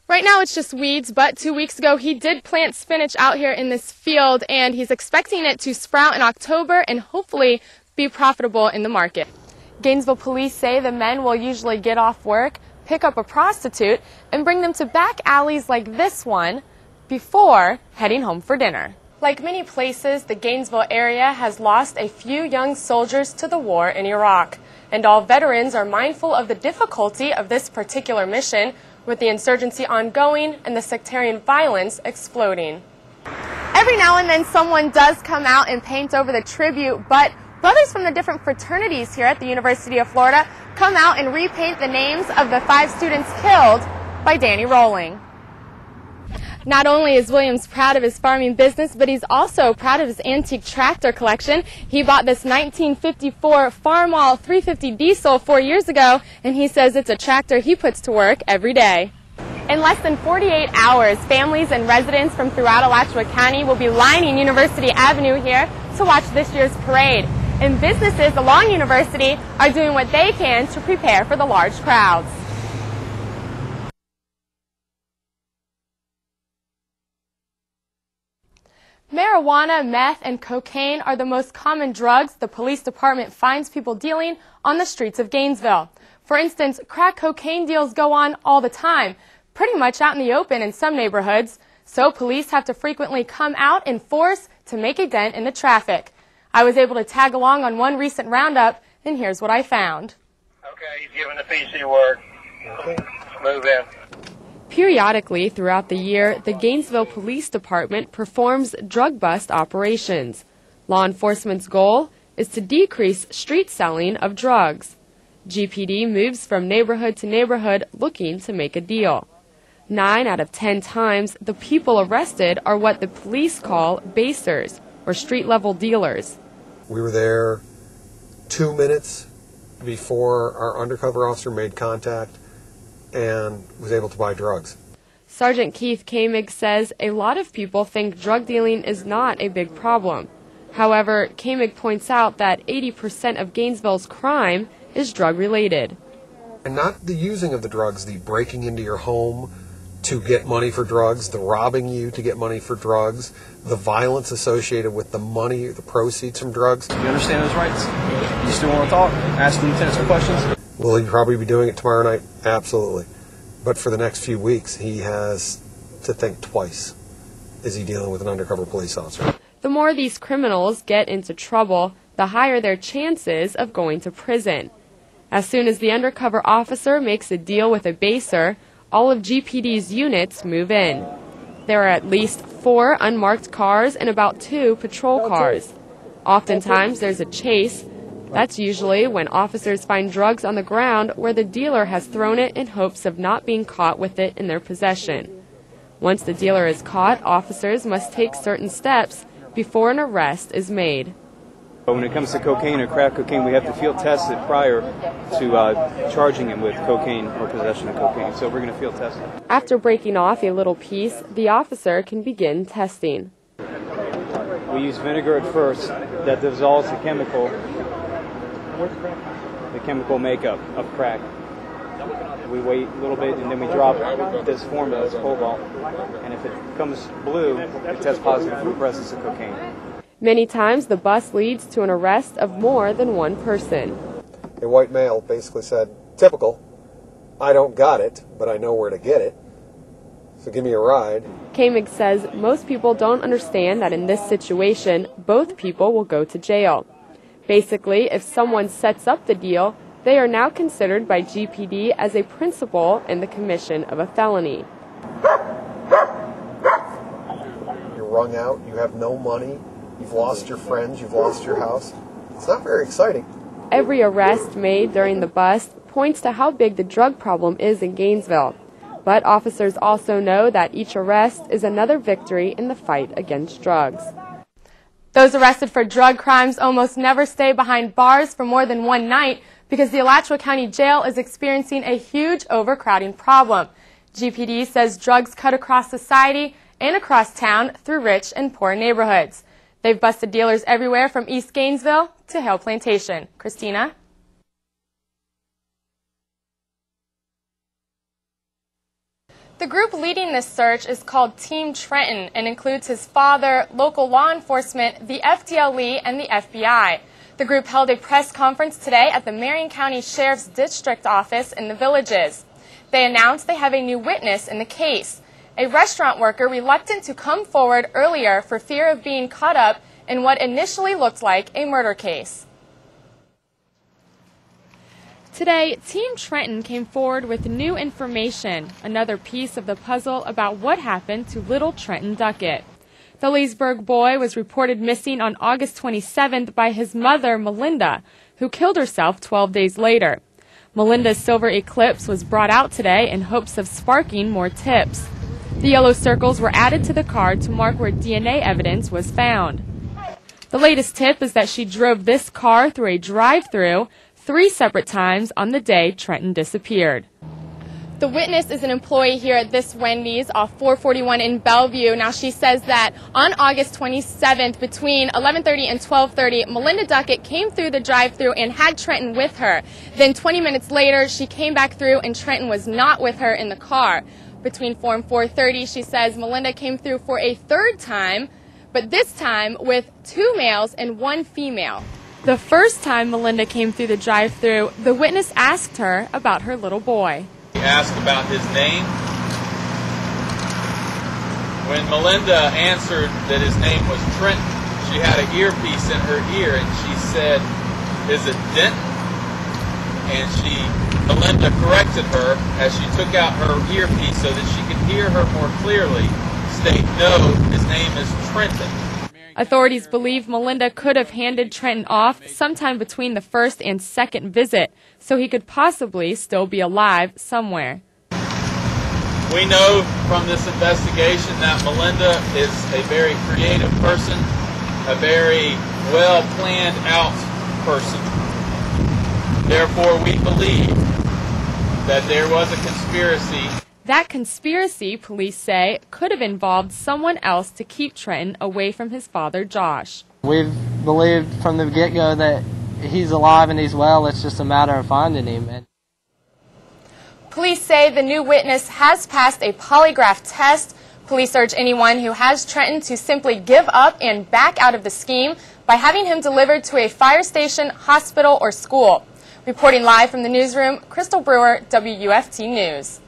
Right now it's just weeds, but 2 weeks ago he did plant spinach out here in this field, and he's expecting it to sprout in October and hopefully be profitable in the market. Gainesville police say the men will usually get off work, pick up a prostitute, and bring them to back alleys like this one before heading home for dinner. Like many places, the Gainesville area has lost a few young soldiers to the war in Iraq, and all veterans are mindful of the difficulty of this particular mission, with the insurgency ongoing and the sectarian violence exploding. Every now and then someone does come out and paint over the tribute, but brothers from the different fraternities here at the University of Florida come out and repaint the names of the 5 students killed by Danny Rolling. Not only is Williams proud of his farming business, but he's also proud of his antique tractor collection. He bought this 1954 Farmall 350 diesel 4 years ago, and he says it's a tractor he puts to work every day. In less than 48 hours, families and residents from throughout Alachua County will be lining University Avenue here to watch this year's parade. And businesses along University are doing what they can to prepare for the large crowds. Marijuana, meth, and cocaine are the most common drugs the police department finds people dealing on the streets of Gainesville. For instance, crack cocaine deals go on all the time, pretty much out in the open in some neighborhoods, so police have to frequently come out in force to make a dent in the traffic. I was able to tag along on one recent roundup, and here's what I found. Okay, he's giving the PC work. Okay. Move in. Periodically throughout the year, the Gainesville Police Department performs drug bust operations. Law enforcement's goal is to decrease street selling of drugs. GPD moves from neighborhood to neighborhood looking to make a deal. 9 out of 10 times, the people arrested are what the police call basers, or street-level dealers. We were there 2 minutes before our undercover officer made contact and was able to buy drugs. Sergeant Keith Kamig says a lot of people think drug dealing is not a big problem. However, Kamig points out that 80% of Gainesville's crime is drug-related. And not the using of the drugs, the breaking into your home to get money for drugs, the robbing you to get money for drugs, the violence associated with the money, the proceeds from drugs. You understand his rights? You still want to talk? Ask the lieutenant some questions? Will he probably be doing it tomorrow night? Absolutely. But for the next few weeks, he has to think twice. Is he dealing with an undercover police officer? The more these criminals get into trouble, the higher their chances of going to prison. As soon as the undercover officer makes a deal with a baser, all of GPD's units move in. There are at least 4 unmarked cars and about 2 patrol cars. Oftentimes there's a chase. That's usually when officers find drugs on the ground where the dealer has thrown it in hopes of not being caught with it in their possession. Once the dealer is caught, officers must take certain steps before an arrest is made. When it comes to cocaine or crack cocaine, we have to field test it prior to charging him with cocaine or possession of cocaine. So we're going to field test it. After breaking off a little piece, the officer can begin testing. We use vinegar at first that dissolves the chemical makeup of crack. We wait a little bit and then we drop this formula, this cobalt, and if it comes blue, it tests positive for the presence of cocaine. Many times the bust leads to an arrest of more than one person. A white male basically said, typical, I don't got it, but I know where to get it, so give me a ride. Kamig says most people don't understand that in this situation, both people will go to jail. Basically, if someone sets up the deal, they are now considered by GPD as a principal in the commission of a felony. You're wrung out, you have no money, you've lost your friends, you've lost your house. It's not very exciting. Every arrest made during the bust points to how big the drug problem is in Gainesville. But officers also know that each arrest is another victory in the fight against drugs. Those arrested for drug crimes almost never stay behind bars for more than one night because the Alachua County Jail is experiencing a huge overcrowding problem. GPD says drugs cut across society and across town through rich and poor neighborhoods. They've busted dealers everywhere from East Gainesville to Hill Plantation. Christina? The group leading this search is called Team Trenton and includes his father, local law enforcement, the FDLE, and the FBI. The group held a press conference today at the Marion County Sheriff's District Office in the Villages. They announced they have a new witness in the case, a restaurant worker reluctant to come forward earlier for fear of being caught up in what initially looked like a murder case. Today, Team Trenton came forward with new information, another piece of the puzzle about what happened to little Trenton Duckett. The Leesburg boy was reported missing on August 27th by his mother, Melinda, who killed herself 12 days later. Melinda's silver Eclipse was brought out today in hopes of sparking more tips. The yellow circles were added to the car to mark where DNA evidence was found. The latest tip is that she drove this car through a drive-thru 3 separate times on the day Trenton disappeared. The witness is an employee here at this Wendy's off 441 in Bellevue. Now, she says that on August 27th between 11:30 and 12:30, Melinda Duckett came through the drive-thru and had Trenton with her. Then 20 minutes later, she came back through and Trenton was not with her in the car. Between 4 and 4:30, she says Melinda came through for a third time, but this time with 2 males and 1 female. The first time Melinda came through the drive-thru, the witness asked her about her little boy. He asked about his name. When Melinda answered that his name was Trenton, she had an earpiece in her ear and she said, "Is it Denton?" And Melinda corrected her as she took out her earpiece so that she could hear her more clearly state, "No, his name is Trenton." Authorities believe Melinda could have handed Trenton off sometime between the first and second visit, so he could possibly still be alive somewhere. We know from this investigation that Melinda is a very creative person, a very well-planned out person. Therefore, we believe that there was a conspiracy. That conspiracy, police say, could have involved someone else to keep Trenton away from his father, Josh. We've believed from the get-go that he's alive and he's well. It's just a matter of finding him. Police say the new witness has passed a polygraph test. Police urge anyone who has Trenton to simply give up and back out of the scheme by having him delivered to a fire station, hospital, or school. Reporting live from the newsroom, Crystal Brewer, WUFT News.